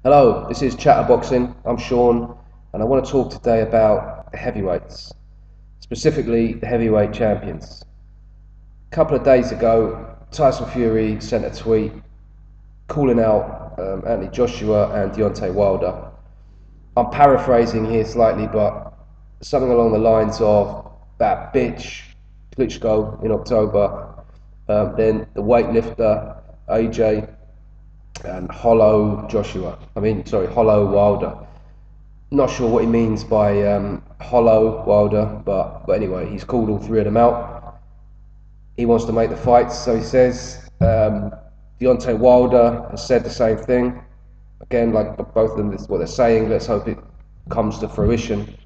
Hello, this is Chatterboxing. I'm Sean, and I want to talk today about the heavyweights, specifically the heavyweight champions. A couple of days ago, Tyson Fury sent a tweet calling out Anthony Joshua and Deontay Wilder. I'm paraphrasing here slightly, but something along the lines of that bitch Klitschko in October, then the weightlifter AJ, and Hollow Wilder. Not sure what he means by hollow Wilder, but anyway, he's called all three of them out. He wants to make the fights, so he says. Deontay Wilder has said the same thing. Again, like both of them, this is what they're saying. Let's hope it comes to fruition.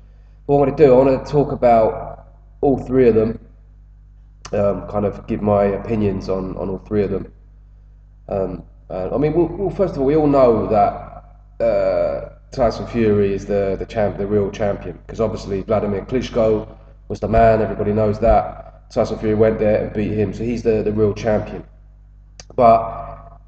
What I want to do, I want to talk about all three of them, kind of give my opinions on all three of them. First of all, we all know that Tyson Fury is the real champion, because obviously Vladimir Klitschko was the man. Everybody knows that. Tyson Fury went there and beat him, so he's the real champion. But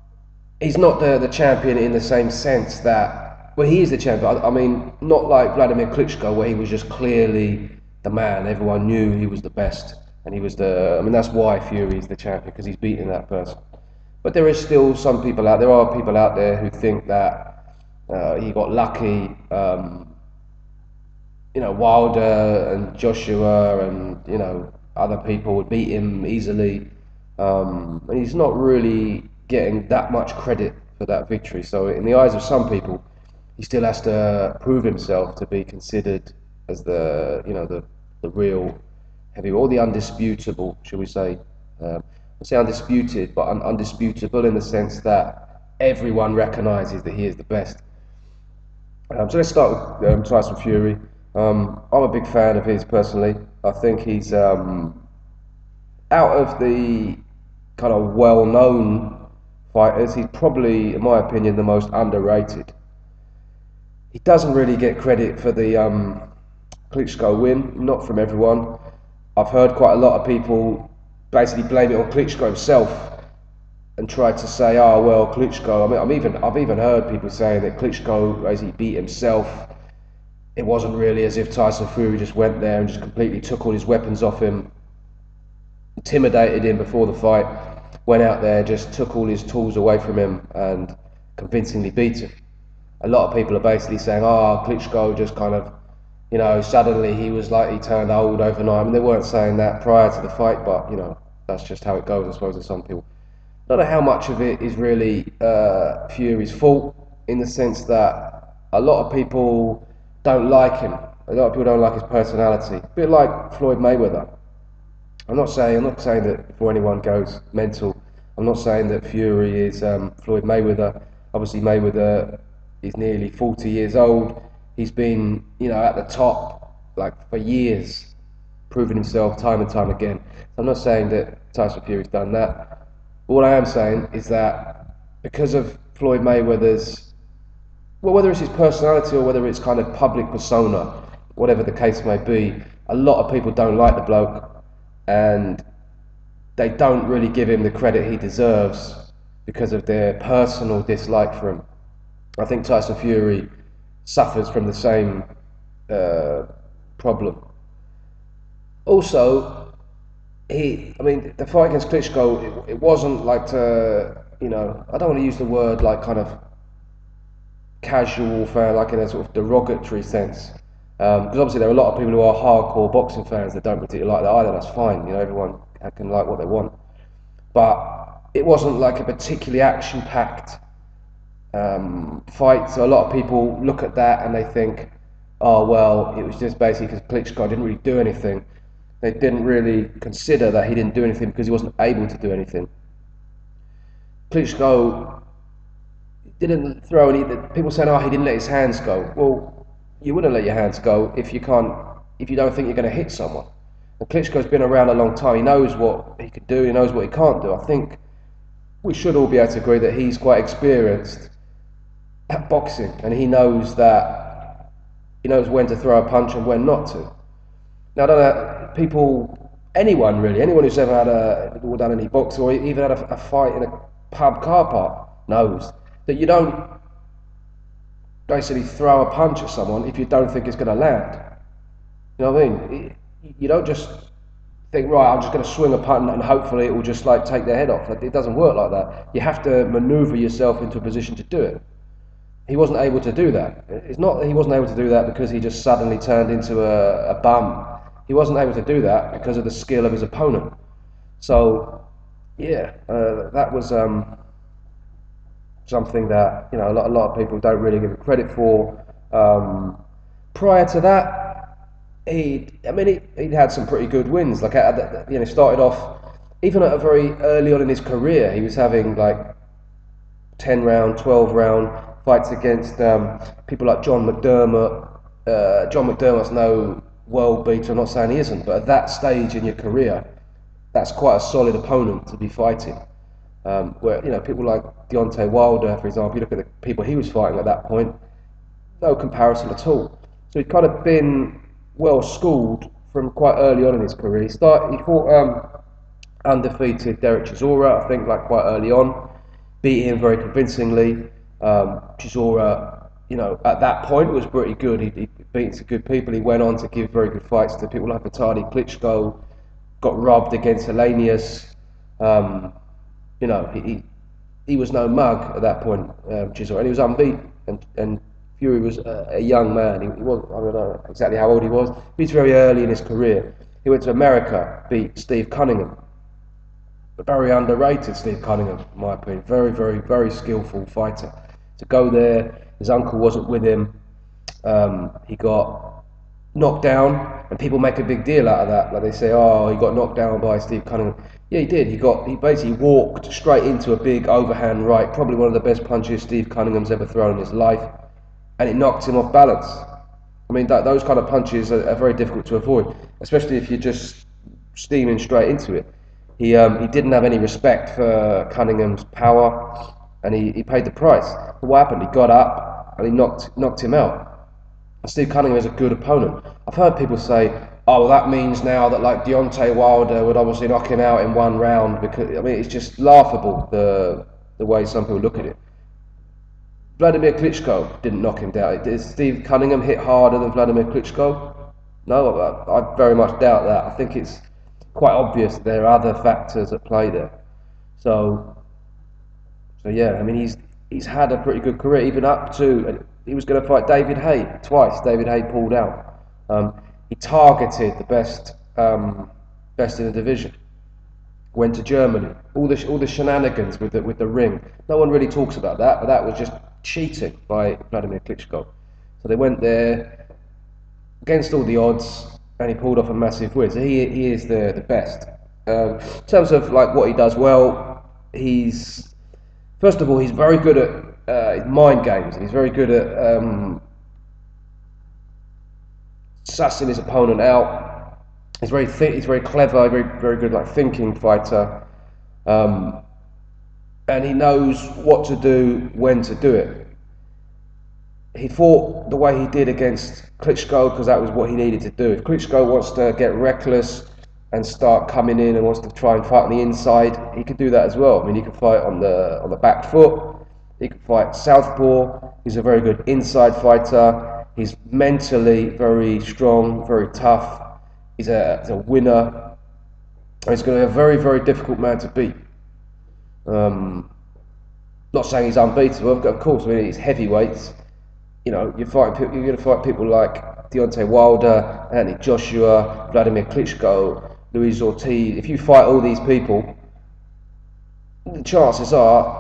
he's not the champion in the same sense that, well, he is the champion. I mean, not like Vladimir Klitschko, where he was just clearly the man. Everyone knew he was the best, and he was that's why Fury is the champion, because he's beating that person. But there is still some people out. There are people out there who think that he got lucky. Wilder and Joshua and other people would beat him easily, and he's not really getting that much credit for that victory. So in the eyes of some people, he still has to prove himself to be considered as the real heavyweight, or the undisputable, shall we say? I say undisputed, but undisputable in the sense that everyone recognises that he is the best. So let's start with Tyson Fury. I'm a big fan of his personally. I think he's out of the kind of well-known fighters, he's probably, in my opinion, the most underrated. He doesn't really get credit for the Klitschko win, not from everyone. I've heard quite a lot of people basically blame it on Klitschko himself and try to say, oh well, Klitschko. I've even heard people saying that Klitschko basically beat himself. It wasn't really as if Tyson Fury just went there and just completely took all his weapons off him, intimidated him before the fight, went out there, just took all his tools away from him and convincingly beat him. A lot of people are basically saying, oh, Klitschko just kind of, suddenly he was like, he turned old overnight. I mean, they weren't saying that prior to the fight, but, that's just how it goes, I suppose, to some people. I don't know how much of it is really Fury's fault, in the sense that a lot of people don't like him. A lot of people don't like his personality. A bit like Floyd Mayweather. I'm not saying that before anyone goes mental, I'm not saying that Fury is Floyd Mayweather. Obviously, Mayweather is nearly 40 years old. He's been, at the top like for years, proving himself time and time again. I'm not saying that Tyson Fury's done that. But what I am saying is that because of Floyd Mayweather's, well, whether it's his personality or whether it's kind of public persona, whatever the case may be, a lot of people don't like the bloke, and they don't really give him the credit he deserves because of their personal dislike for him. I think Tyson Fury suffers from the same problem. Also, the fight against Klitschko, it wasn't like I don't want to use the word like kind of casual fan, like in a sort of derogatory sense. Because obviously there are a lot of people who are hardcore boxing fans that don't particularly like that either. That's fine, everyone can like what they want. But it wasn't like a particularly action-packed fight. So a lot of people look at that and they think, oh well, it was just basically because Klitschko didn't really do anything. They didn't really consider that he didn't do anything because he wasn't able to do anything. Klitschko didn't throw any. People saying, "Oh, he didn't let his hands go." Well, you wouldn't let your hands go if you don't think you're going to hit someone. And Klitschko's been around a long time. He knows what he can do. He knows what he can't do. I think we should all be able to agree that he's quite experienced at boxing, and he knows when to throw a punch and when not to. Now, I don't know, anyone who's ever done any boxing or even had a fight in a pub car park knows that you don't basically throw a punch at someone if you don't think it's going to land. You know what I mean? You don't just think, right, I'm just going to swing a punch and hopefully it will just like take their head off. It doesn't work like that. You have to maneuver yourself into a position to do it. He wasn't able to do that. It's not that he wasn't able to do that because he just suddenly turned into a bum. He wasn't able to do that because of the skill of his opponent. So, yeah, that was something that a lot of people don't really give him credit for. Prior to that, he'd had some pretty good wins. Like started off even at a very early on in his career, he was having like 10-round, 12-round fights against people like John McDermott. John McDermott's no world beater. I'm not saying he isn't, but at that stage in your career, that's quite a solid opponent to be fighting. Where people like Deontay Wilder, for example, you look at the people he was fighting at that point, no comparison at all. So he'd kind of been well schooled from quite early on in his career. He fought undefeated Derek Chisora, I think, like quite early on, beat him very convincingly. Chisora, at that point was pretty good. He beat some good people. He went on to give very good fights to people like Vitali Klitschko. Got robbed against Helenius. He was no mug at that point, Chisora, and he was unbeaten. And Fury was a young man. He was, I don't know exactly how old he was. He was very early in his career. He went to America, beat Steve Cunningham. A very underrated Steve Cunningham, in my opinion. Very, very, very skillful fighter. To go there, his uncle wasn't with him. He got knocked down, and people make a big deal out of that. Like they say, "Oh, he got knocked down by Steve Cunningham." Yeah, he did. He basically walked straight into a big overhand right, probably one of the best punches Steve Cunningham's ever thrown in his life, and it knocked him off balance. I mean, those kind of punches are very difficult to avoid, especially if you're just steaming straight into it. He didn't have any respect for Cunningham's power, and he paid the price. But what happened? He got up and he knocked him out. And Steve Cunningham is a good opponent. I've heard people say, "Oh, well, that means now that like Deontay Wilder would obviously knock him out in one round," because it's just laughable the way some people look at it. Vladimir Klitschko didn't knock him down. Did Steve Cunningham hit harder than Vladimir Klitschko? No, I very much doubt that. I think it's quite obvious that there are other factors at play there. So yeah, I mean he's had a pretty good career, even up to he was going to fight David Haye twice. David Haye pulled out. He targeted the best in the division. Went to Germany. All the shenanigans with the ring. No one really talks about that, but that was just cheating by Vladimir Klitschko. So they went there against all the odds, and he pulled off a massive win. So he is the best. In terms of like what he does well, first of all he's very good at his mind games. He's very good at sussing his opponent out. He's very clever, very good like thinking fighter, and he knows what to do, when to do it. He fought the way he did against Klitschko because that was what he needed to do. If Klitschko wants to get reckless and start coming in and wants to try and fight on the inside, he can do that as well. I mean, he can fight on the back foot. He can fight southpaw. He's a very good inside fighter. He's mentally very strong, very tough. He's a winner. He's going to be a very, very difficult man to beat. Not saying he's unbeatable, of course. I mean, he's heavyweights. You're going to fight people like Deontay Wilder, Anthony Joshua, Vladimir Klitschko, Luis Ortiz. If you fight all these people, the chances are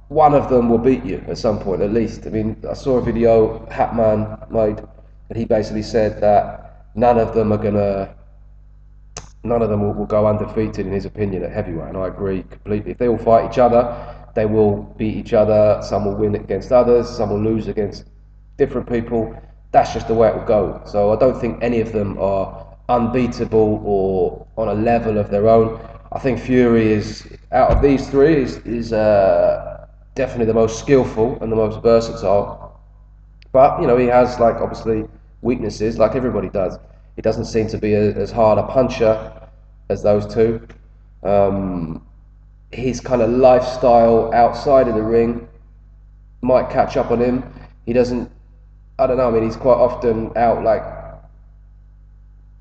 one of them will beat you at some point, at least. I mean, I saw a video Hatman made, and he basically said that none of them will go undefeated in his opinion at heavyweight, and I agree completely. If they all fight each other, they will beat each other. Some will win against others, some will lose against different people. That's just the way it will go. So I don't think any of them are unbeatable or on a level of their own. I think Fury is, out of these three, is definitely the most skillful and the most versatile. But he has obviously weaknesses, like everybody does. He doesn't seem to be as hard a puncher as those two. His kind of lifestyle outside of the ring might catch up on him. He doesn't I don't know. I mean, he's quite often out, like,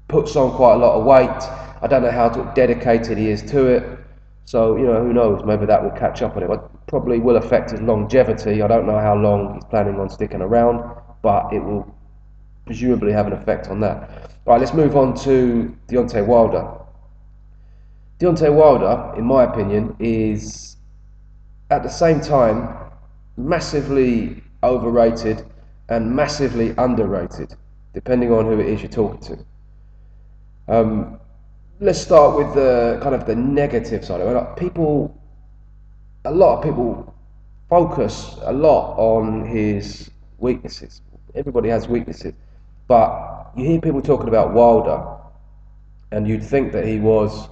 puts on quite a lot of weight. I don't know how dedicated he is to it. So, who knows? Maybe that will catch up on him. It probably will affect his longevity. I don't know how long he's planning on sticking around, but it will presumably have an effect on that. Right, let's move on to Deontay Wilder. Deontay Wilder, in my opinion, is at the same time massively overrated and massively underrated, depending on who it is you're talking to. Let's start with the kind of the negative side of it. A lot of people focus a lot on his weaknesses. Everybody has weaknesses, but you hear people talking about Wilder, and you'd think that he was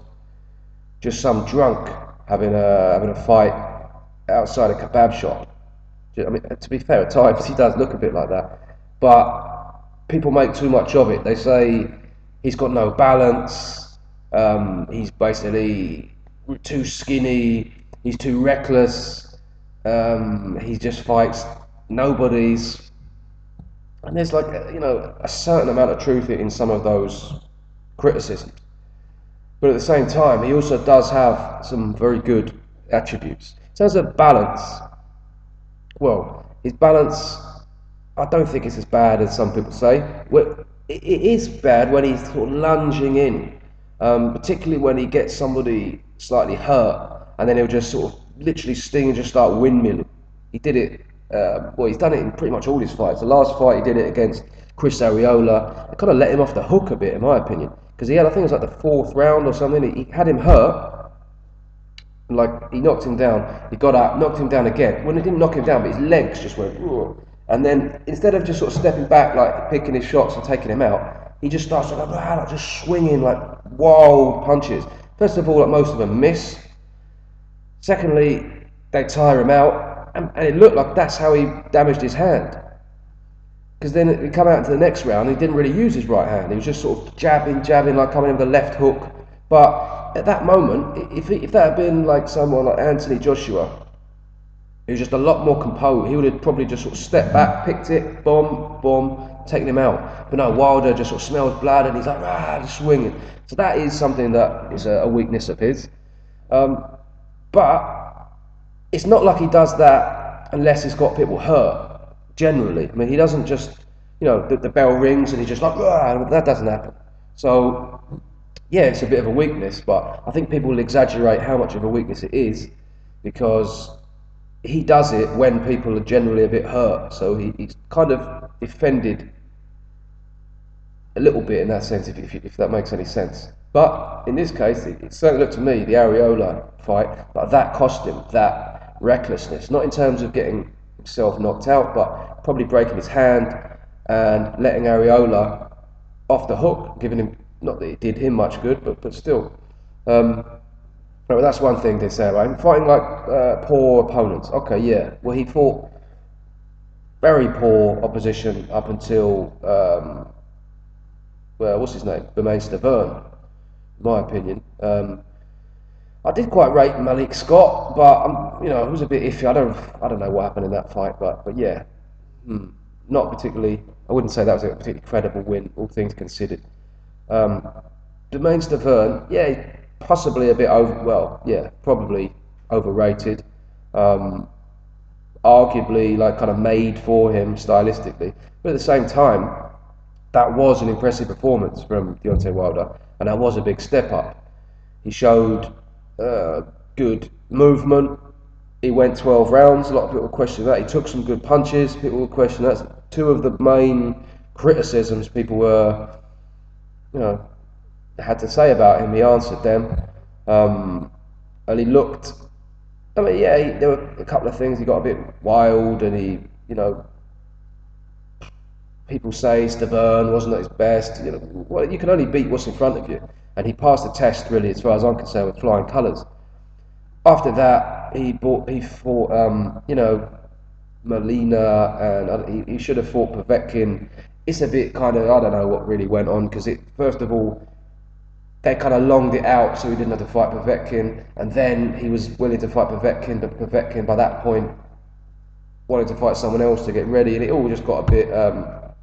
just some drunk having a fight outside a kebab shop. I mean, to be fair, at times he does look a bit like that, but people make too much of it. They say he's got no balance. He's basically too skinny. He's too reckless. He just fights nobodies. And there's like a certain amount of truth in some of those criticisms. But at the same time, he also does have some very good attributes. In terms of balance, well, his balance, I don't think it's as bad as some people say. Well, it is bad when he's sort of lunging in, particularly when he gets somebody slightly hurt, and then he'll just sort of literally sting and just start windmilling. He did it, well, he's done it in pretty much all his fights. The last fight he did it against Chris Arreola. It kind of let him off the hook a bit, in my opinion, because he had, I think it was like the fourth round or something, he had him hurt. Like, he knocked him down, he got up, knocked him down again. Well, he didn't knock him down, but his legs just went, ugh. And then instead of just sort of stepping back, like picking his shots and taking him out, he just starts like just swinging like wild punches. First of all, like, most of them miss. Secondly, they tire him out, and it looked like that's how he damaged his hand. Because then he come out into the next round, he didn't really use his right hand. He was just sort of jabbing, like coming in with a left hook. But at that moment, if that had been like someone like Anthony Joshua, he was just a lot more composed, he would have probably just sort of stepped back, picked it, boom, boom, taken him out. But no, Wilder just sort of smells blood and he's like, just swinging. So that is something that is a weakness of his. But it's not like he does that unless he's got people hurt, generally. I mean, he doesn't just, the bell rings and he's just like, that doesn't happen. So, yeah, it's a bit of a weakness, but I think people will exaggerate how much of a weakness it is because he does it when people are generally a bit hurt. So he's kind of defended a little bit in that sense, if that makes any sense. But in this case, it certainly looked to me, the Arreola fight, like that cost him that recklessness. Not in terms of getting himself knocked out, but probably breaking his hand and letting Arreola off the hook, giving him, not that it did him much good, but still. Well, that's one thing they say about him. Fighting like poor opponents. Okay, yeah. Well, he fought very poor opposition up until, well, what's his name? Bermane Stiverne, in my opinion. I did quite rate Malik Scott, but it was a bit iffy. I don't know what happened in that fight, but yeah, not particularly. I wouldn't say that was a particularly credible win, all things considered. Bermane Stiverne, yeah, possibly a bit probably overrated. Arguably, like, kind of made for him stylistically, but at the same time, that was an impressive performance from Deontay Wilder, and that was a big step up. He showed good movement. He went 12 rounds. A lot of people question that. He took some good punches. People will question that. Two of the main criticisms people were, had to say about him. He answered them, and he looked. I mean, yeah, there were a couple of things. He got a bit wild, and he, people say Stiverne wasn't at his best. Well, you can only beat what's in front of you, and he passed the test, really, as far as I'm concerned, with flying colours. After that, he fought, Molina, and he should have fought Povetkin. It's a bit kind of, I don't know what really went on, because first of all, they kind of longed it out so he didn't have to fight Povetkin, and then he was willing to fight Povetkin, but Povetkin by that point wanted to fight someone else to get ready, and it all just got a bit, got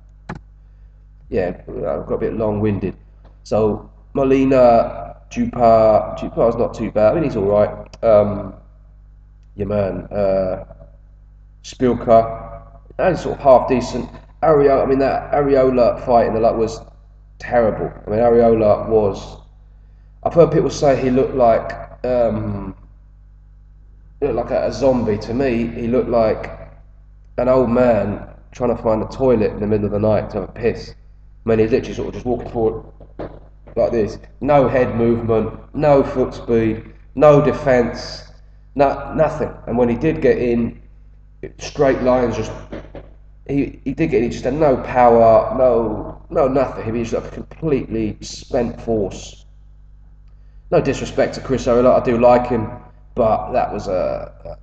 a bit long-winded. So Molina, Dupar's not too bad. I mean, he's all right. Your man, Spilka, and sort of half decent. Areola, I mean, that Areola fight in the luck was terrible. I mean, Areola was. I've heard people say he looked like a zombie. To me, he looked like an old man trying to find a toilet in the middle of the night to have a piss. I mean, he's literally sort of just walking forward like this. No head movement, no foot speed, no defence, nothing. And when he did get in, straight lines just. He did get in, he just had no power, no nothing. He was just like a completely spent force. No disrespect to Chris Ola, I do like him, but that was a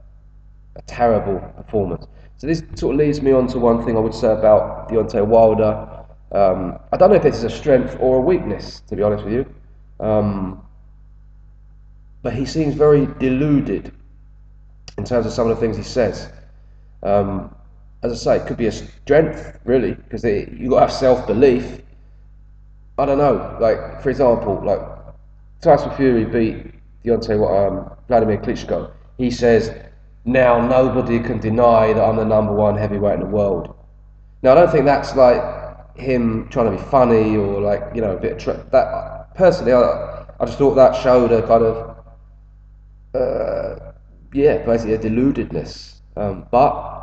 terrible performance. So this sort of leads me on to one thing I would say about Deontay Wilder. I don't know if this is a strength or a weakness, to be honest with you, but he seems very deluded in terms of some of the things he says. As I say, it could be a strength, really, because you've got to have self-belief. I don't know, like, for example, like, Tyson Fury beat Vladimir Klitschko. He says, now nobody can deny that I'm the #1 heavyweight in the world. Now, I don't think that's like him trying to be funny or like, a bit of that. Personally, I just thought that showed a kind of, basically a deludedness. But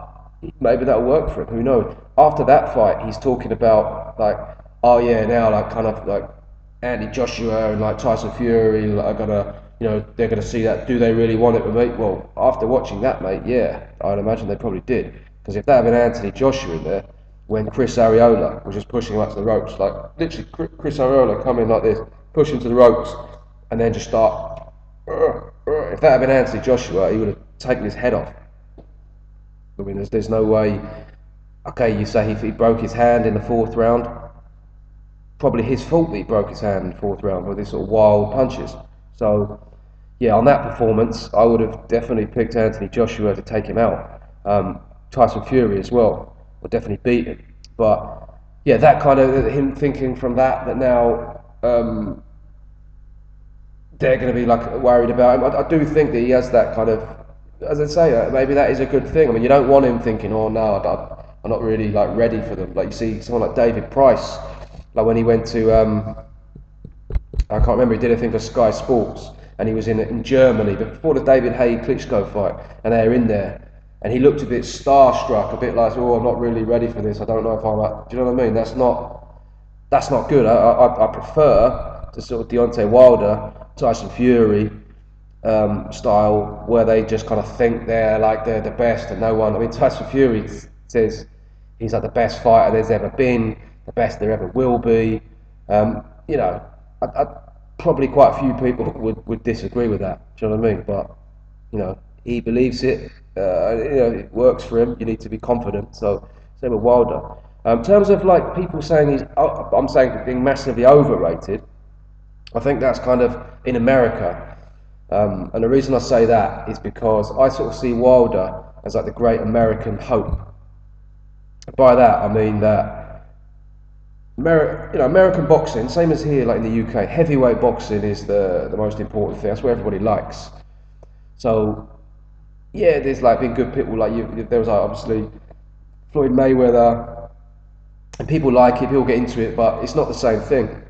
maybe that'll work for him. Who knows? After that fight, he's talking about like, oh yeah, now like kind of like Andy Joshua and like Tyson Fury like, are gonna, they're gonna see that. Do they really want it with me? Well, after watching that, mate, yeah, I'd imagine they probably did. Because if they had been Anthony Joshua in there, when Chris Arreola was just pushing him up to the ropes, like literally Chris Arreola come in like this, push him to the ropes, and then just start. If that had been Anthony Joshua, he would have taken his head off. I mean, there's no way. Okay, you say he broke his hand in the 4th round. Probably his fault that he broke his hand in the 4th round with these sort of wild punches. So, yeah, on that performance, I would have definitely picked Anthony Joshua to take him out. Tyson Fury as well would definitely beat him. But yeah, that kind of him thinking from that now they're going to be like worried about him. I do think that he has that kind of, as I say, maybe that is a good thing. I mean, you don't want him thinking, oh no, I'm not really like ready for them. Like you see someone like David Price, like when he went to, I can't remember, he did a thing for Sky Sports, and he was in Germany before the David Haye Klitschko fight, and they're in there, and he looked a bit starstruck, a bit like, oh, I'm not really ready for this. I don't know if I'm. Do you know what I mean? That's not good. I prefer to sort of Deontay Wilder, Tyson Fury style, where they just kind of think they're the best and no one. I mean, Tyson Fury says he's like the best fighter there's ever been, the best there ever will be. Probably quite a few people would disagree with that. Do you know what I mean? But he believes it. It works for him. You need to be confident. So same with Wilder. In terms of like people saying I'm saying being massively overrated. I think that's kind of in America, and the reason I say that is because I sort of see Wilder as like the great American hope. By that I mean that American boxing, same as here, like in the UK, heavyweight boxing is the most important thing. That's what everybody likes. So yeah, there's like been good people like you. There was like obviously Floyd Mayweather, and people like it, people get into it, but it's not the same thing.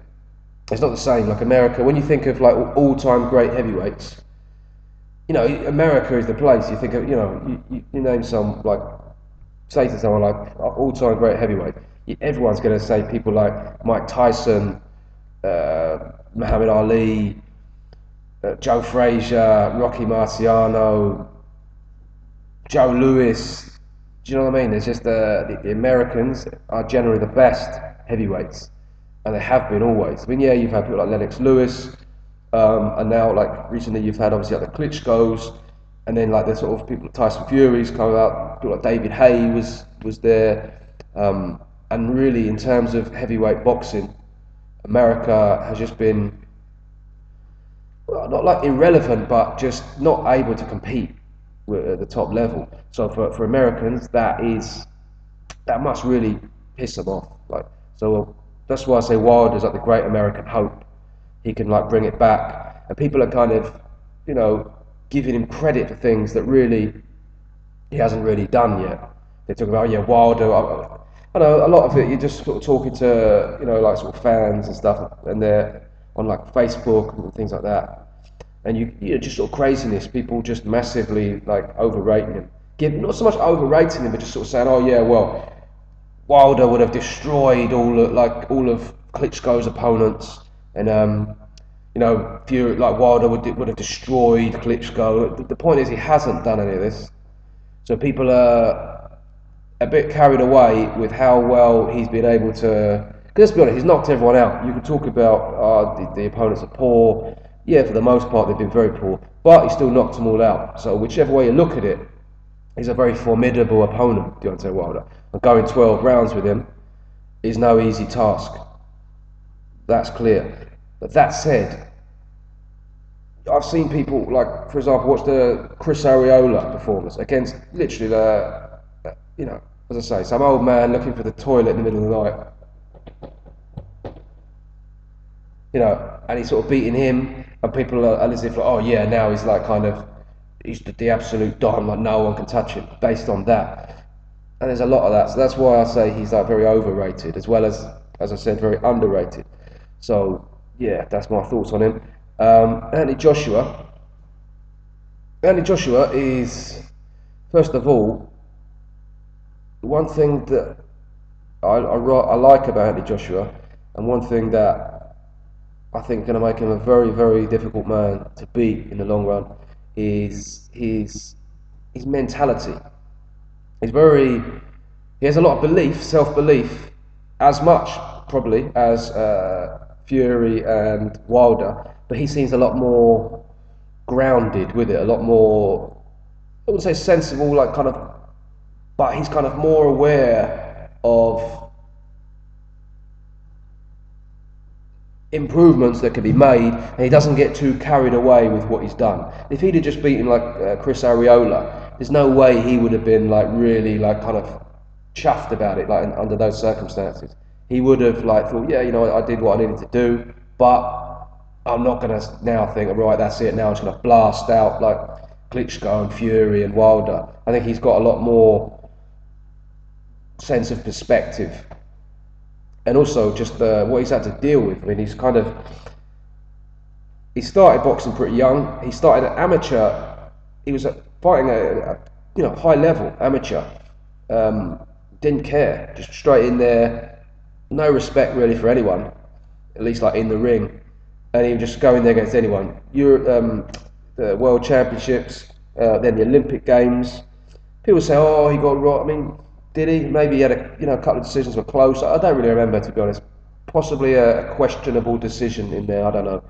It's not the same. Like America, when you think of like all-time great heavyweights, America is the place. You think of, you name some, like, say to someone like all-time great heavyweight, everyone's going to say people like Mike Tyson, Muhammad Ali, Joe Frazier, Rocky Marciano, Joe Louis. Do you know what I mean? There's just the Americans are generally the best heavyweights, and they have been always. I mean, yeah, you've had people like Lennox Lewis, and now like recently you've had obviously like the Klitschko's, and then like the sort of people like Tyson Fury's come out. People like David Haye was there, and really in terms of heavyweight boxing, America has just been, well, not like irrelevant, but just not able to compete. at the top level. So for Americans, that must really piss them off. Like, so that's why I say Wilder's like the great American hope. He can like bring it back, and people are kind of, you know, giving him credit for things that really he hasn't really done yet. They talk about, oh, yeah, Wilder. I know a lot of it. You're just sort of talking to, you know, like sort of fans and stuff, and they're on like Facebook and things like that. And you know, just sort of craziness. People just massively like overrating him. Not so much overrating him, but just sort of saying, oh yeah, well, Wilder would have destroyed all of Klitschko's opponents, and you know, Fury, like Wilder would have destroyed Klitschko. The point is, he hasn't done any of this. So people are a bit carried away with how well he's been able to. Because let's be honest, he's knocked everyone out. You can talk about the opponents are poor. Yeah, for the most part, they've been very poor, but he still knocked them all out. So whichever way you look at it, he's a very formidable opponent, Deontay Wilder. And going 12 rounds with him is no easy task. That's clear. But that said, I've seen people like, for example, watch the Chris Arreola performance against literally you know, as I say, some old man looking for the toilet in the middle of the night. You know, and he's sort of beating him, and people are as if like, oh yeah, now he's like kind of, he's the absolute don, like no one can touch him, based on that. And there's a lot of that, so that's why I say he's like very overrated, as well as I said, very underrated. So yeah, that's my thoughts on him. Anthony Joshua. Anthony Joshua is, first of all, one thing that I like about Anthony Joshua, and one thing that I think is going to make him a very, very difficult man to beat in the long run, is his mentality. He's very, he has a lot of belief, self-belief, as much probably as Fury and Wilder, but he seems a lot more grounded with it, a lot more, I wouldn't say sensible, like kind of, but he's kind of more aware of improvements that can be made, and he doesn't get too carried away with what he's done. If he'd have just beaten like Chris Arreola, there's no way he would have been like really like kind of chuffed about it, like under those circumstances. He would have like thought, yeah, you know, I did what I needed to do, but I'm not going to now think, right, that's it, now I'm just going to blast out like Klitschko and Fury and Wilder. I think he's got a lot more sense of perspective, and also just what he's had to deal with. I mean, he started boxing pretty young. He started at amateur. He was fighting at you know, high level amateur. Didn't care, just straight in there, no respect really for anyone, at least like in the ring, and he would just go in there against anyone. The World Championships, then the Olympic Games. People say, oh, he got right. I mean, did he? Maybe he had a couple of decisions were close. I don't really remember, to be honest. Possibly a questionable decision in there. I don't know.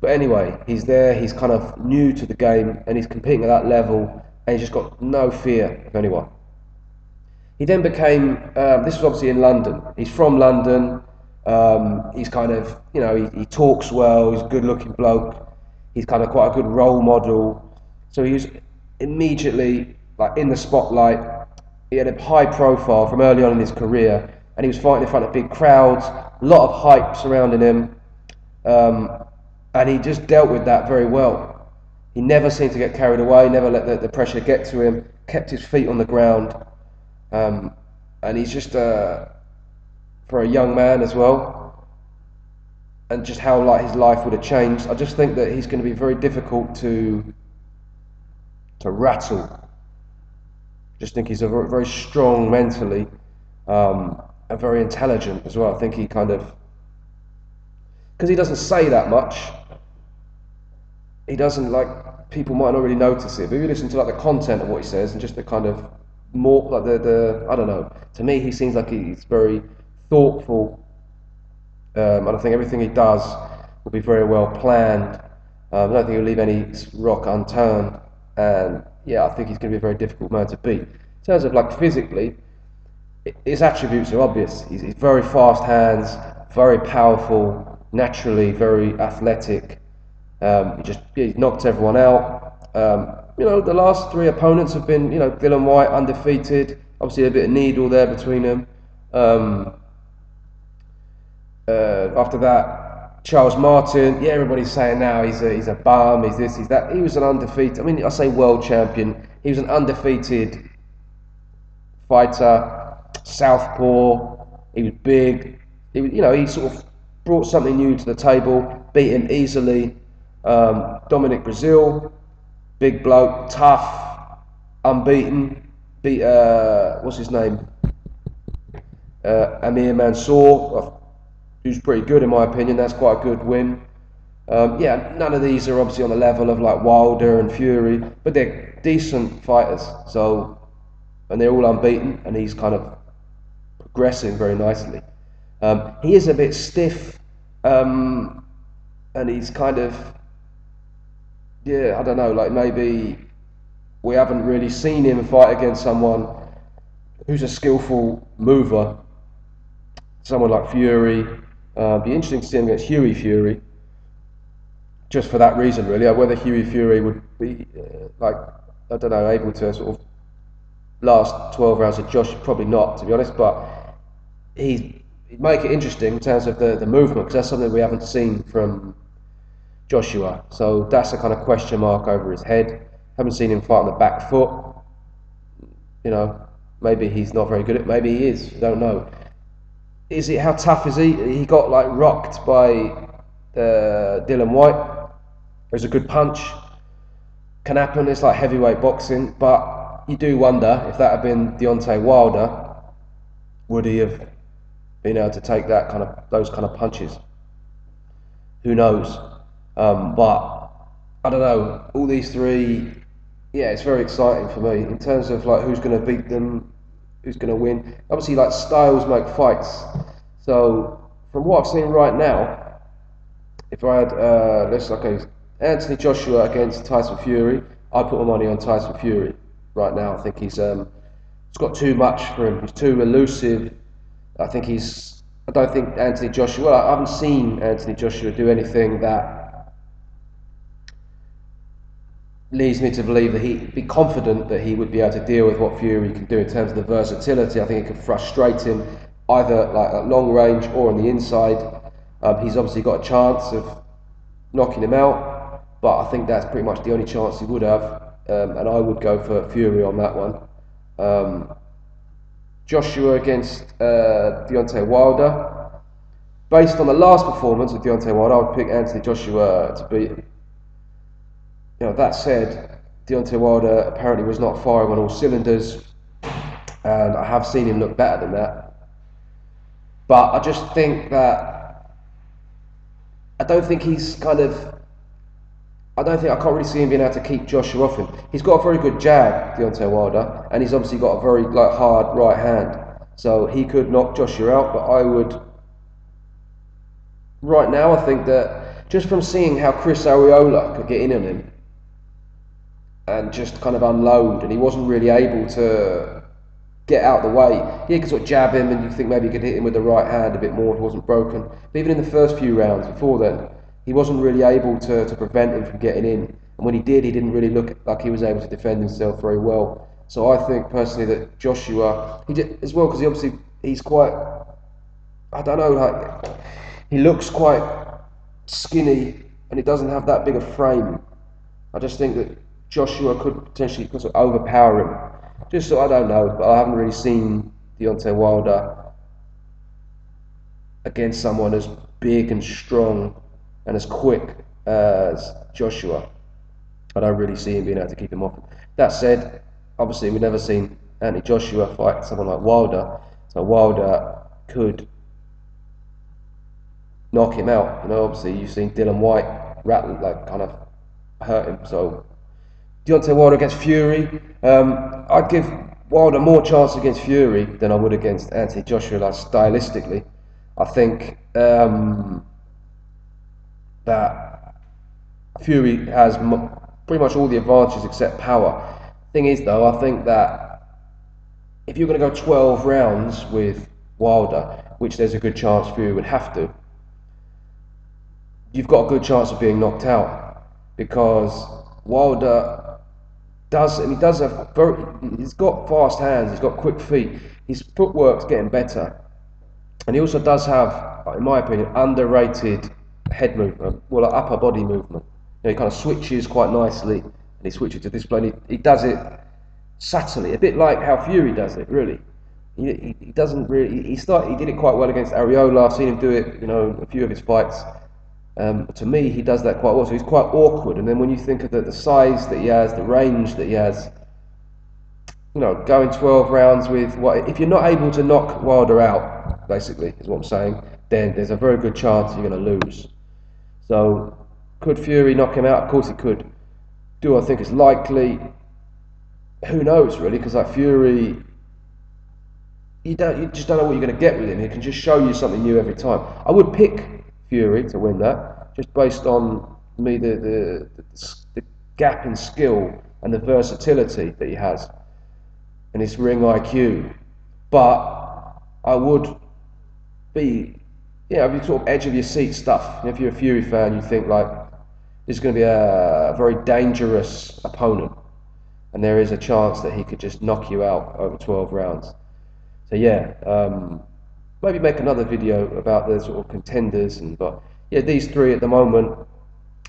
But anyway, he's there. He's kind of new to the game, and he's competing at that level, and he's just got no fear of anyone. He then became. This was obviously in London. He's from London. He's kind of, you know, he talks well. He's a good-looking bloke. He's kind of quite a good role model. So he was immediately like in the spotlight. He had a high profile from early on in his career, and he was fighting in front of big crowds, a lot of hype surrounding him, and he just dealt with that very well. He never seemed to get carried away, never let the pressure get to him, kept his feet on the ground, and he's just, for a young man as well, and just how like his life would have changed, I just think that he's going to be very difficult to rattle. Just think he's a very, very strong mentally, and very intelligent as well. I think he kind of, because he doesn't say that much, he doesn't like, people might not really notice it, but if you listen to like the content of what he says and just the kind of more like the I don't know, to me he seems like he's very thoughtful, and I think everything he does will be very well planned. I don't think he'll leave any rock unturned, and yeah, I think he's going to be a very difficult man to beat. In terms of like physically, his attributes are obvious. He's very fast hands, very powerful, naturally very athletic. He knocked everyone out. the last three opponents have been, Dillian Whyte undefeated. Obviously, a bit of needle there between them. Um, After that, Charles Martin. Yeah, everybody's saying now he's a bum. He's this. He's that. He was an undefeated. I mean, I say world champion. He was an undefeated fighter, southpaw. He was big. He sort of brought something new to the table. Beat him easily. Dominic Brazil, big bloke, tough, unbeaten. Beat what's his name? Amir Mansour, who's pretty good in my opinion. That's quite a good win. Yeah, none of these are obviously on the level of like Wilder and Fury, but they're decent fighters. So, and they're all unbeaten, and he's kind of progressing very nicely. He is a bit stiff, and he's kind of, yeah, I don't know, like maybe we haven't really seen him fight against someone who's a skillful mover, someone like Fury. Be interesting to see him against Hughie Fury, just for that reason, really. Whether Hughie Fury would be like, I don't know, able to sort of last 12 rounds of Josh, probably not, to be honest. But he'd make it interesting in terms of the movement, because that's something we haven't seen from Joshua. So that's a kind of question mark over his head. Haven't seen him fight on the back foot. Maybe he's not very good at it. Maybe he is. Don't know. How tough is he? He got like rocked by Dillian Whyte. There's a good punch. Can happen. It's like heavyweight boxing, but you do wonder if that had been Deontay Wilder, would he have been able to take those kind of punches? Who knows? But I don't know. All these three, yeah, it's very exciting for me in terms of like who's going to beat them, who's going to win. Obviously, like styles make fights. So from what I've seen right now, if I had Anthony Joshua against Tyson Fury, I'd put my money on Tyson Fury right now. I think he's got too much for him. He's too elusive. I don't think Anthony Joshua. Well, I haven't seen Anthony Joshua do anything that leads me to believe that he'd be confident that he would be able to deal with what Fury can do in terms of the versatility. I think it could frustrate him either like at long range or on the inside. He's obviously got a chance of knocking him out, but I think that's pretty much the only chance he would have, and I would go for Fury on that one. Joshua against Deontay Wilder. Based on the last performance of Deontay Wilder, I would pick Anthony Joshua to beat him. That said, Deontay Wilder apparently was not firing on all cylinders, and I have seen him look better than that. But I just think that I can't really see him being able to keep Joshua off him. He's got a very good jab, Deontay Wilder, and he's obviously got a very hard right hand, so he could knock Joshua out. But right now, I think that just from seeing how Chris Arreola could get in on him and just kind of unload, and he wasn't really able to get out of the way. He could sort of jab him, and you think maybe he could hit him with the right hand a bit more if he wasn't broken. But even in the first few rounds before then, he wasn't really able to prevent him from getting in. And when he did, he didn't really look like he was able to defend himself very well. So I think personally that Joshua, he did as well, because he's quite, I don't know, like he looks quite skinny and he doesn't have that big a frame. I just think that Joshua could potentially sort of overpower him. I don't know, but I haven't really seen Deontay Wilder against someone as big and strong and as quick as Joshua. I don't really see him being able to keep him off. That said, obviously we've never seen Anthony Joshua fight someone like Wilder, so Wilder could knock him out. Obviously you've seen Dillian Whyte kind of hurt him. So Deontay Wilder against Fury, I'd give Wilder more chance against Fury than I would against Anthony Joshua, like stylistically. I think that Fury has pretty much all the advantages except power. Thing is though, I think that if you're going to go 12 rounds with Wilder, which there's a good chance Fury would have to, you've got a good chance of being knocked out, because Wilder and he does have he's got fast hands, he's got quick feet, his footwork's getting better, and he also does have, in my opinion, underrated head movement, well, like upper body movement. He kind of switches quite nicely, and he switches to display. And he does it subtly, a bit like how Fury does it, really. He doesn't really. He did it quite well against Arreola. I've seen him do it, a few of his fights. To me, he does that quite well. So he's quite awkward. And then when you think of the size that he has, the range that he has, going 12 rounds with if you're not able to knock Wilder out, basically, is what I'm saying, then there's a very good chance you're going to lose. So, could Fury knock him out? Of course he could. Do I think it's likely? Who knows, really? Because like Fury, you just don't know what you're going to get with him. He can just show you something new every time. I would pick Fury to win that, just based on me the gap in skill and the versatility that he has and his ring IQ. But I would be, be sort of edge of your seat stuff. If you're a Fury fan, you think like this is going to be a very dangerous opponent, and there is a chance that he could just knock you out over 12 rounds. So yeah, maybe make another video about the sort of contenders, but yeah, these three at the moment,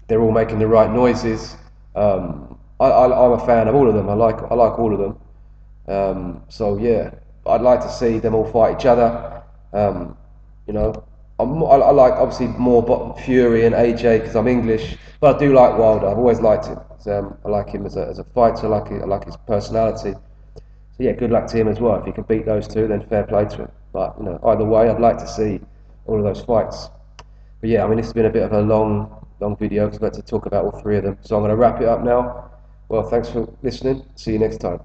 they're all making the right noises. I'm a fan of all of them. I like all of them. So yeah, I'd like to see them all fight each other. You know, I like obviously more Fury and AJ because I'm English, but I do like Wilder. I've always liked him. So, I like him as a fighter. I like his personality. So yeah, good luck to him as well. If he can beat those two, then fair play to him. But either way, I'd like to see all of those fights. But yeah, I mean, this has been a bit of a long video because I've got to talk about all three of them. So I'm going to wrap it up now. Well, thanks for listening. See you next time.